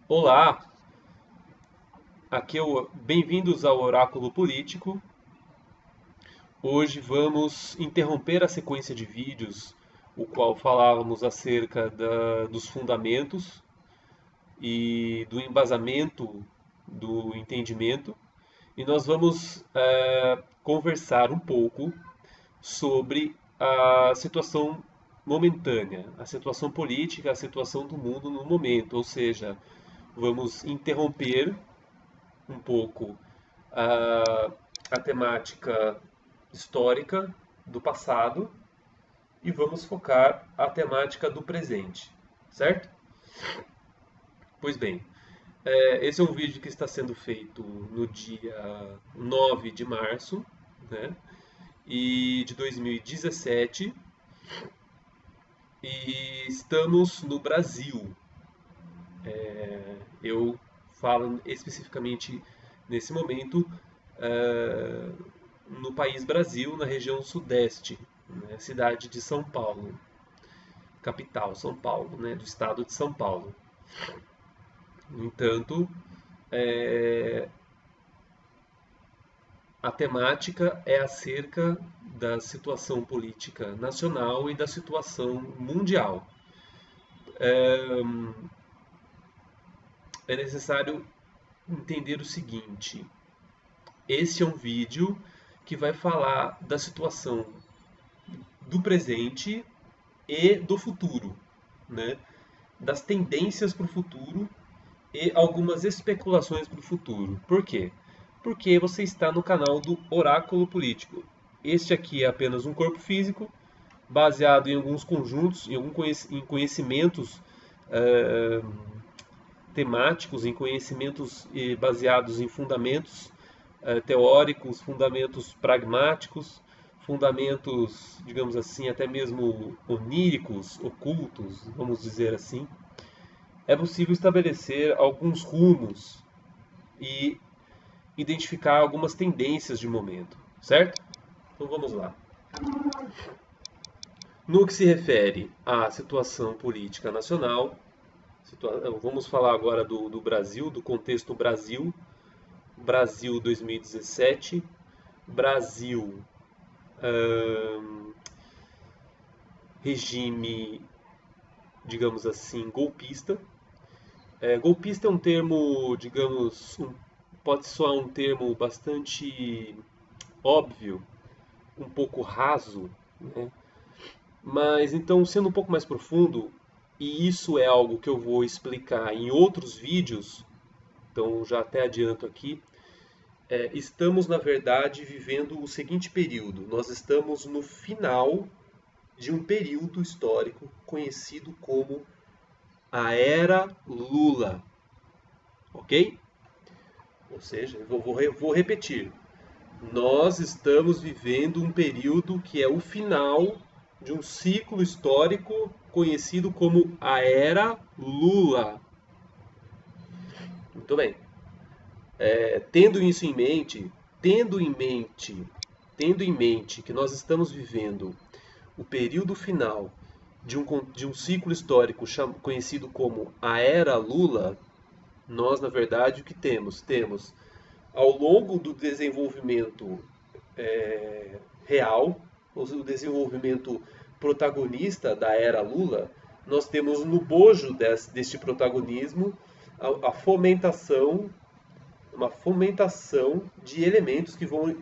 Olá, aqui é o bem-vindos ao Oráculo Político. Hoje vamos interromper a sequência de vídeos, o qual falávamos acerca dos fundamentos e do embasamento do entendimento, e nós vamos conversar um pouco sobre a situação momentânea, a situação política, a situação do mundo no momento, ou seja, vamos interromper um pouco a, a temática histórica do passado e vamos focar a temática do presente, certo? Pois bem, esse é um vídeo que está sendo feito no dia 9 de março, né, de 2017, e estamos no Brasil. Eu falo especificamente nesse momento no país Brasil, na região sudeste, né, cidade de São Paulo, capital São Paulo, né, do estado de São Paulo. No entanto, é, a temática é acerca da situação política nacional e da situação mundial. É necessário entender o seguinte: esse é um vídeo que vai falar da situação do presente e do futuro, né? Das tendências para o futuro e algumas especulações para o futuro. Por quê? Porque você está no canal do Oráculo Político. Este aqui é apenas um corpo físico, baseado em alguns conjuntos, em conhecimentos eh, temáticos, em conhecimentos baseados em fundamentos teóricos, fundamentos pragmáticos, fundamentos, digamos assim, até mesmo oníricos, ocultos, vamos dizer assim. É possível estabelecer alguns rumos e identificar algumas tendências de momento, certo? Então vamos lá. No que se refere à situação política nacional, vamos falar agora do Brasil, do contexto Brasil, Brasil 2017, Brasil regime, digamos assim, golpista. Golpista é um termo, digamos, pode soar um termo bastante óbvio, um pouco raso, né? Mas então, sendo um pouco mais profundo, e isso é algo que eu vou explicar em outros vídeos, então já até adianto aqui, estamos na verdade vivendo o seguinte período: nós estamos no final de um período histórico conhecido como a Era Lula, ok? Ou seja, vou repetir: nós estamos vivendo um período que é o final de um ciclo histórico conhecido como a Era Lula. Muito bem. Tendo isso em mente, tendo em mente, tendo em mente que nós estamos vivendo o período final de um ciclo histórico conhecido como a Era Lula, nós, na verdade, o que temos? Temos, ao longo do desenvolvimento real, o desenvolvimento protagonista da Era Lula, nós temos no bojo deste protagonismo a fomentação, uma fomentação de elementos que vão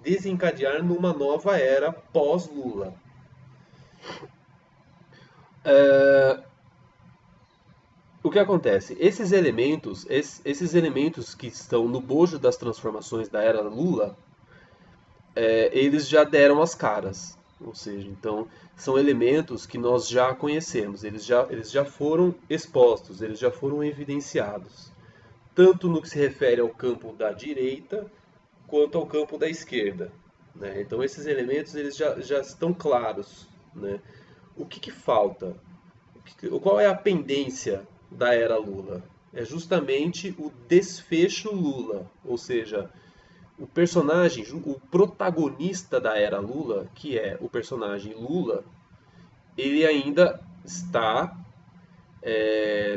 desencadear numa nova era pós-Lula. O que acontece? Esses elementos que estão no bojo das transformações da era Lula, eles já deram as caras. Ou seja, então são elementos que nós já conhecemos, eles já foram expostos, eles já foram evidenciados, tanto no que se refere ao campo da direita quanto ao campo da esquerda, né? Então esses elementos eles já estão claros, né? O que falta? Qual é a pendência da era Lula? É justamente o desfecho Lula, ou seja, o personagem, o protagonista da era Lula, que é o personagem Lula, ele ainda está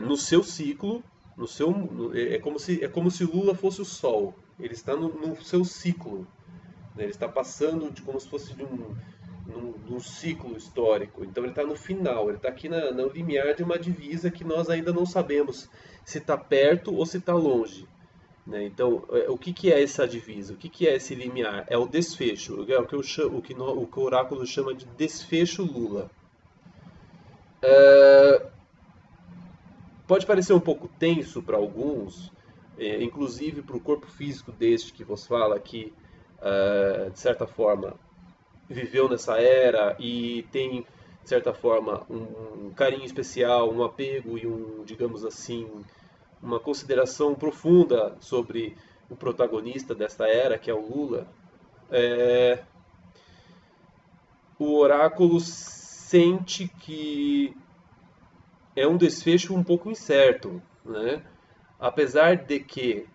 no seu ciclo, é como se Lula fosse o Sol. Ele está no seu ciclo, né? Ele está passando como se fosse num ciclo histórico. Então ele está no final, ele está aqui no limiar de uma divisa que nós ainda não sabemos se está perto ou se está longe, né? Então, o que, que é essa divisa? O que, que é esse limiar? É o desfecho, é o que o oráculo chama de desfecho Lula. Pode parecer um pouco tenso para alguns, inclusive para o corpo físico deste que vos fala, que, de certa forma, viveu nessa era e tem, de certa forma, um carinho especial, um apego e digamos assim, uma consideração profunda sobre o protagonista desta era, que é o Lula. É, o oráculo sente que é um desfecho um pouco incerto, né? Apesar de que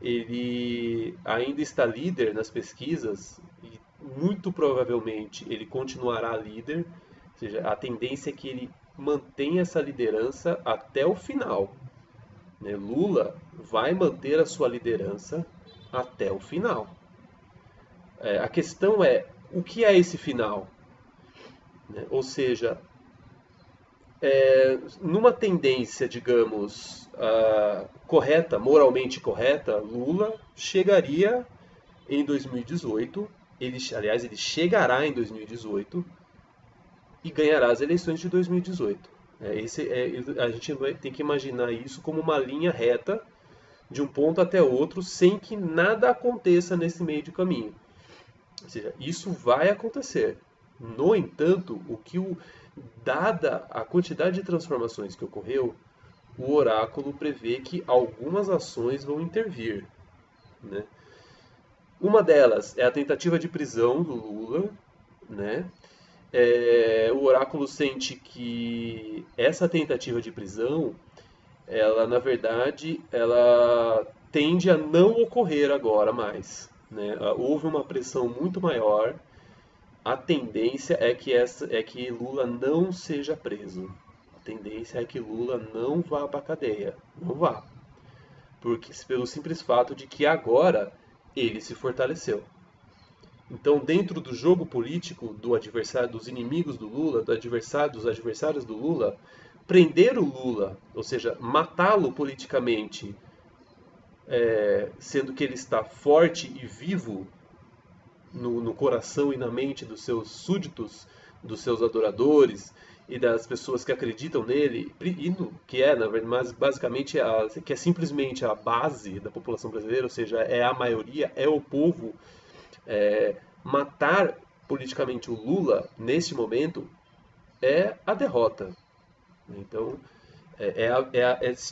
ele ainda está líder nas pesquisas e muito provavelmente ele continuará líder, ou seja, a tendência é que ele mantenha essa liderança até o final, né? Lula vai manter a sua liderança até o final. A questão é, o que é esse final? Né? Ou seja, numa tendência, digamos, correta, moralmente correta, Lula chegaria em 2018, aliás, ele chegará em 2018 e ganhará as eleições de 2018. A gente tem que imaginar isso como uma linha reta de um ponto até outro, sem que nada aconteça nesse meio de caminho. Ou seja, isso vai acontecer. No entanto, dada a quantidade de transformações que ocorreu, o oráculo prevê que algumas ações vão intervir, né? Uma delas é a tentativa de prisão do Lula, né? O oráculo sente que essa tentativa de prisão, ela na verdade, ela tende a não ocorrer agora mais, né? Houve uma pressão muito maior. A tendência é que Lula não seja preso. A tendência é que Lula não vá para a cadeia, não vá, porque pelo simples fato de que agora ele se fortaleceu. Então, dentro do jogo político do adversário, dos inimigos do Lula, dos adversários do Lula, prender o Lula, ou seja, matá-lo politicamente, sendo que ele está forte e vivo no coração e na mente dos seus súditos, dos seus adoradores e das pessoas que acreditam nele, que é, na verdade, mas basicamente que é simplesmente a base da população brasileira, ou seja, é a maioria, é o povo. Matar politicamente o Lula neste momento é a derrota. Então,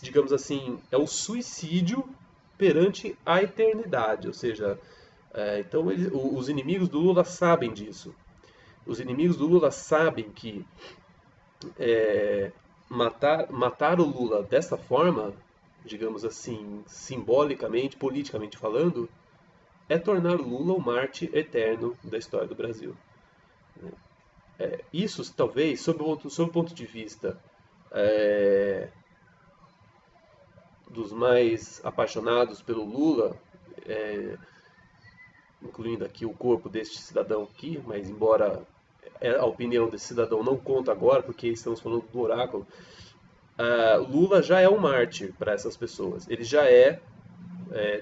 digamos assim, é o suicídio perante a eternidade. Ou seja, então os inimigos do Lula sabem disso. Os inimigos do Lula sabem que matar o Lula dessa forma, digamos assim, simbolicamente, politicamente falando, é tornar Lula o Marte eterno da história do Brasil. Isso, talvez, sob o ponto de vista dos mais apaixonados pelo Lula, incluindo aqui o corpo deste cidadão aqui, mas embora a opinião desse cidadão não conta agora, porque estamos falando do oráculo, Lula já é um mártir para essas pessoas. Ele já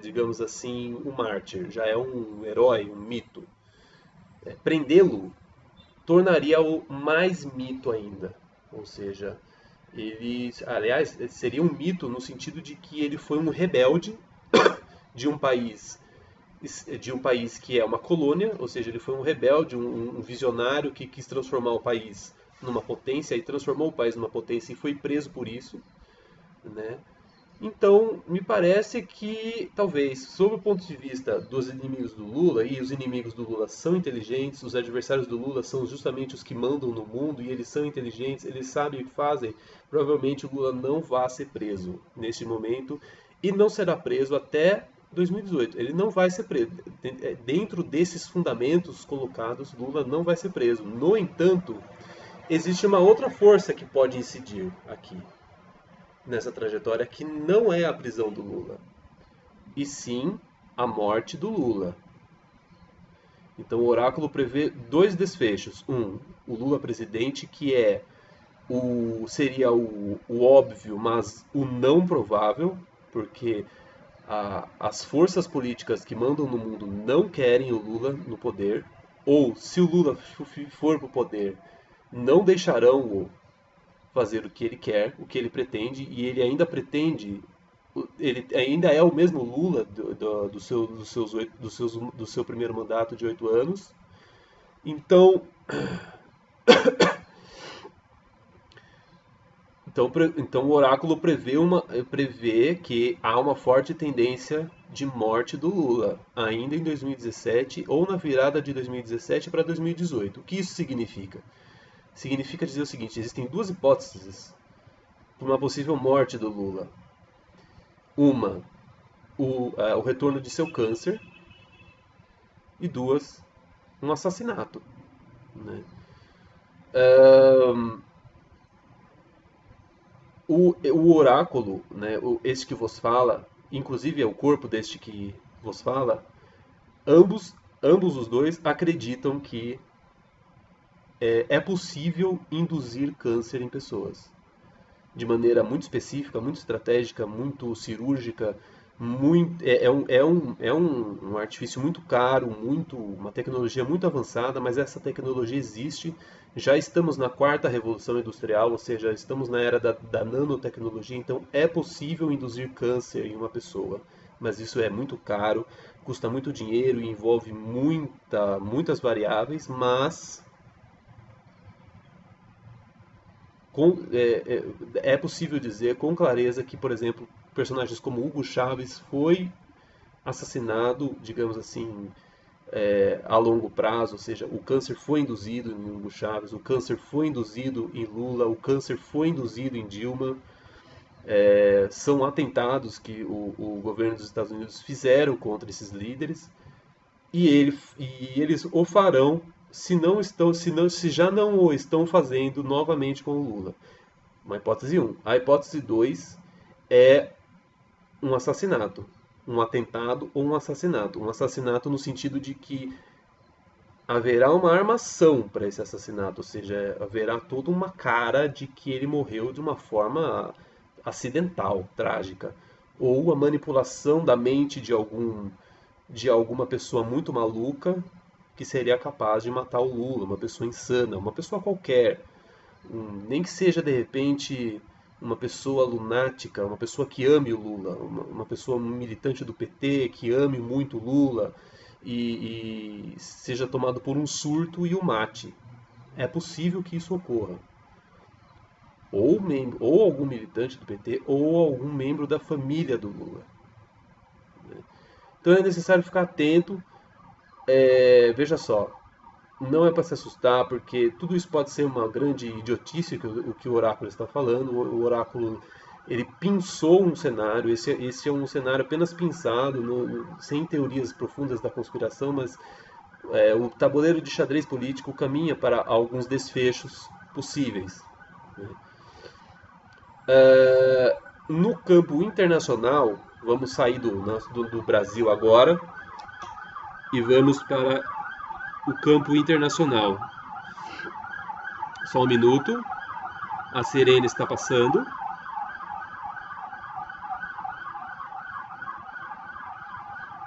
digamos assim, um mártir, já é um herói, um mito. Prendê-lo tornaria-o mais mito ainda. Ou seja, aliás, seria um mito no sentido de que ele foi um rebelde de um país que é uma colônia, ou seja, ele foi um rebelde, um visionário que quis transformar o país numa potência e transformou o país numa potência e foi preso por isso, né? Então, me parece que, talvez, sob o ponto de vista dos inimigos do Lula, e os inimigos do Lula são inteligentes, os adversários do Lula são justamente os que mandam no mundo, e eles são inteligentes, eles sabem o que fazem, provavelmente o Lula não vai ser preso neste momento, e não será preso até 2018. Ele não vai ser preso. Dentro desses fundamentos colocados, Lula não vai ser preso. No entanto, existe uma outra força que pode incidir aqui nessa trajetória que não é a prisão do Lula, e sim a morte do Lula. Então o oráculo prevê dois desfechos. Um, o Lula presidente, que seria o óbvio, mas o não provável, porque as forças políticas que mandam no mundo não querem o Lula no poder, ou se o Lula for para o poder, não deixarão-o fazer o que ele quer, o que ele pretende, e ele ainda pretende, ele ainda é o mesmo Lula do seu primeiro mandato de 8 anos. Então, então o oráculo prevê que há uma forte tendência de morte do Lula, ainda em 2017 ou na virada de 2017 para 2018. O que isso significa? Significa dizer o seguinte: existem duas hipóteses para uma possível morte do Lula. Uma, o retorno de seu câncer, e duas, um assassinato. Né? O oráculo, né, este que vos fala, inclusive é o corpo deste que vos fala, ambos os dois acreditam que é possível induzir câncer em pessoas. De maneira muito específica, muito estratégica, muito cirúrgica, um artifício muito caro, uma tecnologia muito avançada, mas essa tecnologia existe. Já estamos na quarta revolução industrial, ou seja, estamos na era da nanotecnologia, então é possível induzir câncer em uma pessoa. Mas isso é muito caro, custa muito dinheiro e envolve muitas variáveis, mas é possível dizer com clareza que, por exemplo, personagens como Hugo Chávez foi assassinado, digamos assim, a longo prazo, ou seja, o câncer foi induzido em Hugo Chávez, o câncer foi induzido em Lula, o câncer foi induzido em Dilma. São atentados que o governo dos Estados Unidos fizeram contra esses líderes e eles o farão se já não o estão fazendo novamente com o Lula. Uma hipótese 1. A hipótese 2 é um assassinato, um atentado ou um assassinato. Um assassinato no sentido de que haverá uma armação para esse assassinato, ou seja, haverá toda uma cara de que ele morreu de uma forma acidental, trágica, ou a manipulação da mente de alguma pessoa muito maluca que seria capaz de matar o Lula, uma pessoa insana, uma pessoa qualquer, nem que seja de repente uma pessoa lunática, uma pessoa que ame o Lula, uma pessoa militante do PT que ame muito o Lula e seja tomado por um surto e o mate. É possível que isso ocorra. Ou algum militante do PT ou algum membro da família do Lula. Então é necessário ficar atento. Veja só, não é para se assustar, porque tudo isso pode ser uma grande idiotice o que o oráculo está falando. O oráculo ele pinçou um cenário, esse é um cenário apenas pinçado, sem teorias profundas da conspiração, mas o tabuleiro de xadrez político caminha para alguns desfechos possíveis. Né? No campo internacional, vamos sair do Brasil agora e vamos para o campo internacional. Só um minuto. A sirene está passando.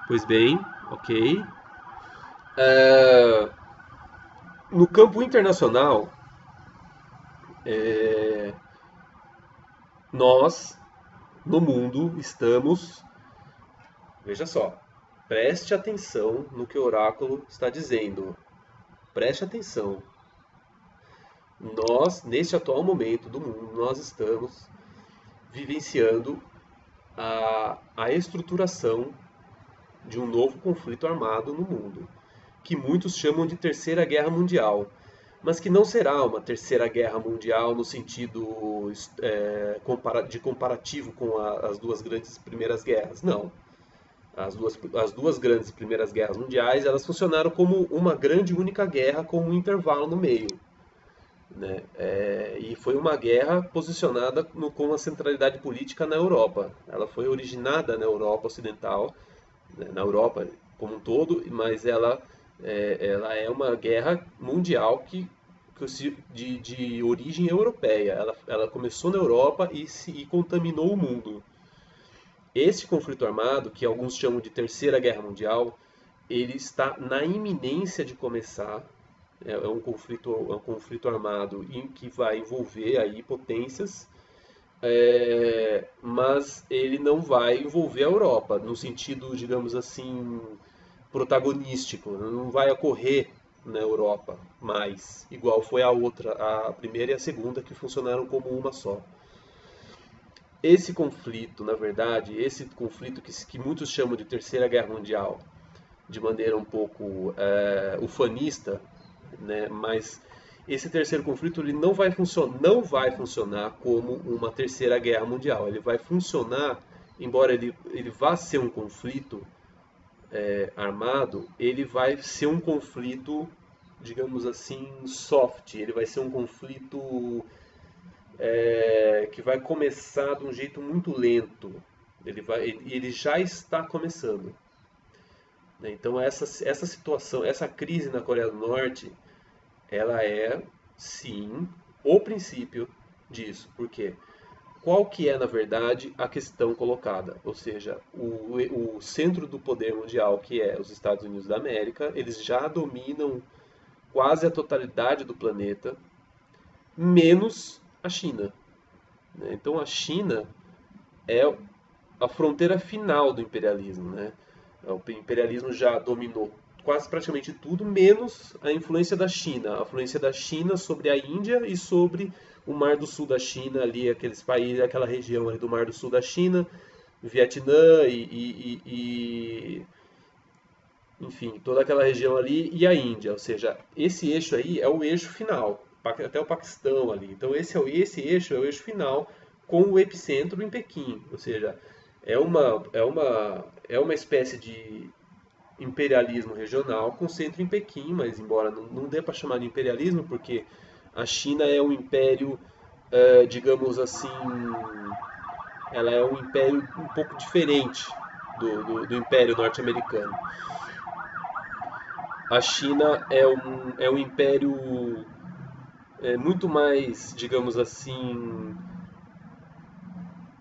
Pois bem, ok. No campo internacional, nós, no mundo, estamos. Veja só, preste atenção no que o oráculo está dizendo. Preste atenção. Nós, neste atual momento do mundo, nós estamos vivenciando a estruturação de um novo conflito armado no mundo, que muitos chamam de Terceira Guerra Mundial, mas que não será uma Terceira Guerra Mundial no sentido de comparativo com as duas grandes primeiras guerras. Não. As duas grandes primeiras guerras mundiais elas funcionaram como uma grande única guerra com um intervalo no meio. né? E foi uma guerra posicionada com uma centralidade política na Europa. Ela foi originada na Europa Ocidental, né, na Europa como um todo, mas ela é uma guerra mundial de origem europeia. Ela começou na Europa e contaminou o mundo. Esse conflito armado, que alguns chamam de Terceira Guerra Mundial, ele está na iminência de começar. É um conflito armado em que vai envolver aí potências, mas ele não vai envolver a Europa no sentido, digamos assim, protagonístico. Não vai ocorrer na Europa mais, igual foi a primeira e a segunda, que funcionaram como uma só. Esse conflito, na verdade, esse conflito que muitos chamam de Terceira Guerra Mundial, de maneira um pouco ufanista, né? Mas esse terceiro conflito ele não vai funcionar como uma terceira guerra mundial. Ele vai funcionar, embora ele vá ser um conflito armado, ele vai ser um conflito, digamos assim, soft. Ele vai ser um conflito que vai começar de um jeito muito lento. Ele já está começando. Né? Então essa situação, essa crise na Coreia do Norte, ela é, sim, o princípio disso. Por quê? Qual que é, na verdade, a questão colocada? Ou seja, o centro do poder mundial, que é os Estados Unidos da América, eles já dominam quase a totalidade do planeta, menos a China. Né? Então a China é a fronteira final do imperialismo. Né? O imperialismo já dominou quase praticamente tudo, menos a influência da China. A influência da China sobre a Índia e sobre o Mar do Sul da China, ali aqueles países, aquela região ali do Mar do Sul da China, Vietnã enfim, toda aquela região ali e a Índia. Ou seja, esse eixo aí é o eixo final, até o Paquistão ali. Então esse eixo é o eixo final com o epicentro em Pequim. Ou seja, é uma espécie de imperialismo regional com centro em Pequim, mas embora não dê para chamar de imperialismo, porque a China é um império, digamos assim, ela é um império um pouco diferente do império norte-americano. A China é um império muito mais, digamos assim,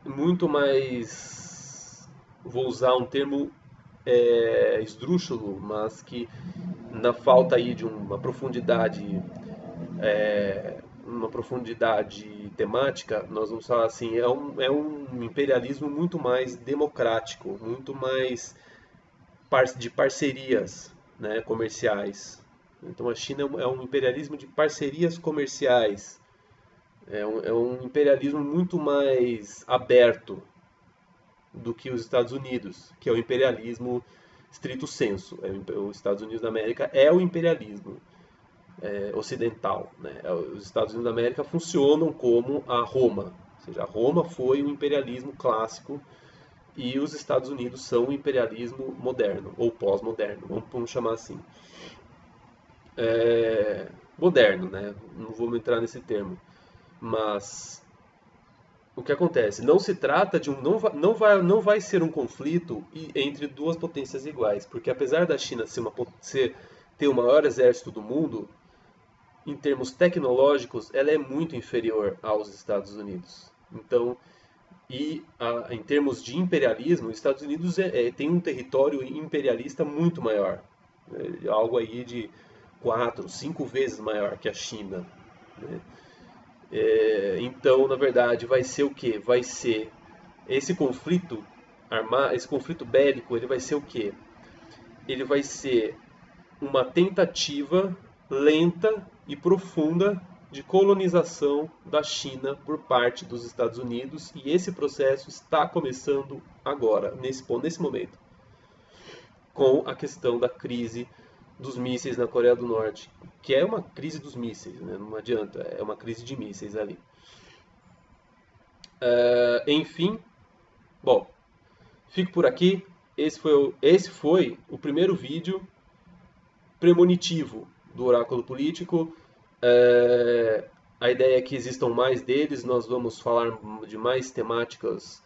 muito mais, vou usar um termo esdrúxulo, mas que na falta aí de uma profundidade temática, nós vamos falar assim, é um imperialismo muito mais democrático, muito mais de parcerias, né, comerciais. Então a China é um imperialismo de parcerias comerciais, é um imperialismo muito mais aberto do que os Estados Unidos, que é o imperialismo stricto sensu. Os Estados Unidos da América é o imperialismo ocidental. Né? Os Estados Unidos da América funcionam como a Roma, ou seja, a Roma foi o imperialismo clássico e os Estados Unidos são o imperialismo moderno, ou pós-moderno, vamos chamar assim. Moderno, né? Não vou entrar nesse termo. Mas o que acontece? Não se trata de não vai ser um conflito entre duas potências iguais, porque apesar da China ter o maior exército do mundo, em termos tecnológicos, ela é muito inferior aos Estados Unidos. Então, em termos de imperialismo, os Estados Unidos tem um território imperialista muito maior, algo aí de 4, 5 vezes maior que a China. Né? Então, na verdade, vai ser o quê? Vai ser esse conflito esse conflito bélico, ele vai ser o quê? Ele vai ser uma tentativa lenta e profunda de colonização da China por parte dos Estados Unidos, e esse processo está começando agora, nesse momento, com a questão da crise dos mísseis na Coreia do Norte, que é uma crise dos mísseis, né? Não adianta, é uma crise de mísseis ali. Enfim, bom, fico por aqui. Esse foi o primeiro vídeo premonitivo do Oráculo Político. A ideia é que existam mais deles, nós vamos falar de mais temáticas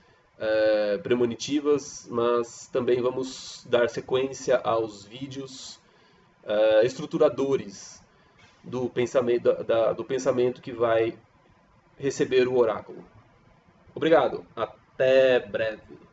premonitivas, mas também vamos dar sequência aos vídeos estruturadores do pensamento que vai receber o oráculo. Obrigado, até breve.